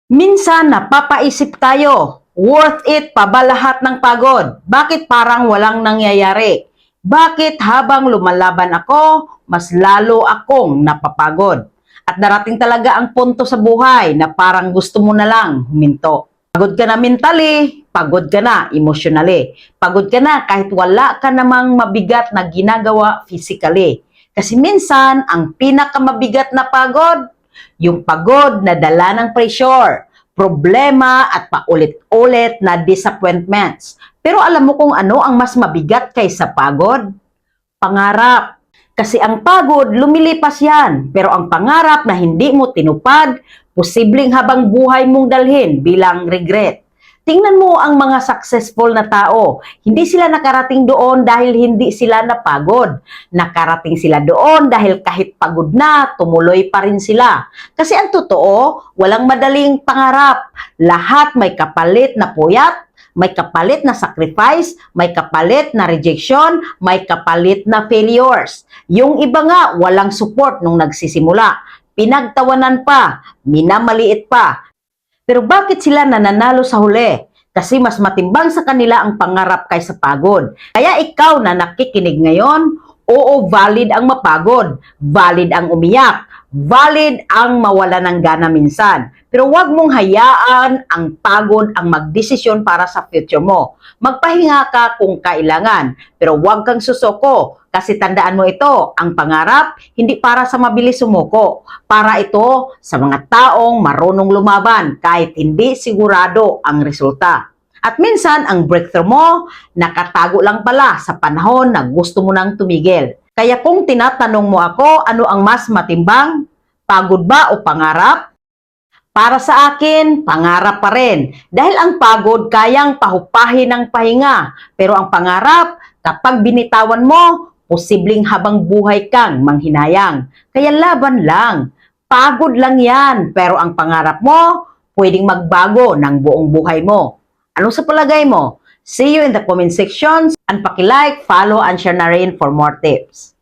Minsan napapaisip tayo, worth it pa ba lahat ng pagod? Bakit parang walang nangyayari? Bakit habang lumalaban ako, mas lalo akong napapagod? At darating talaga ang punto sa buhay na parang gusto mo na lang huminto. Pagod ka na mentally, pagod ka na emotionally. Pagod ka na kahit wala ka namang mabigat na ginagawa physically. Kasi minsan, ang pinakamabigat na pagod, yung pagod na dala ng pressure, problema at paulit-ulit na disappointments. Pero alam mo kung ano ang mas mabigat kaysa pagod? Pangarap. Kasi ang pagod, lumilipas yan. Pero ang pangarap na hindi mo tinupad, posibleng habang buhay mong dalhin bilang regret. Tingnan mo ang mga successful na tao. Hindi sila nakarating doon dahil hindi sila napagod. Nakarating sila doon dahil kahit pagod na, tumuloy pa rin sila. Kasi ang totoo, walang madaling pangarap. Lahat may kapalit na puyat, may kapalit na sacrifice, may kapalit na rejection, may kapalit na failures. Yung iba nga, walang support nung nagsisimula. Pinagtawanan pa, minamaliit pa. Pero bakit sila nananalo sa huli? Kasi mas matimbang sa kanila ang pangarap kaysa pagod. Kaya ikaw na nakikinig ngayon, oo, valid ang mapagod, valid ang umiyak, valid ang mawala ng gana minsan. Pero huwag mong hayaan ang pagod ang magdesisyon para sa future mo. Magpahinga ka kung kailangan, pero huwag kang susuko. Kasi tandaan mo ito, ang pangarap, hindi para sa mabilis sumuko. Para ito sa mga taong marunong lumaban kahit hindi sigurado ang resulta. At minsan, ang breakthrough mo, nakatago lang pala sa panahon na gusto mo nang tumigil. Kaya kung tinatanong mo ako, ano ang mas matimbang? Pagod ba o pangarap? Para sa akin, pangarap pa rin. Dahil ang pagod kayang pahupahin ng pahinga. Pero ang pangarap, kapag binitawan mo, posibleng habang buhay kang manghinayang. Kaya laban lang. Pagod lang yan. Pero ang pangarap mo, pwedeng magbago ng buong buhay mo. Ano sa palagay mo? See you in the comment section and paki-like, follow, and share na rin for more tips.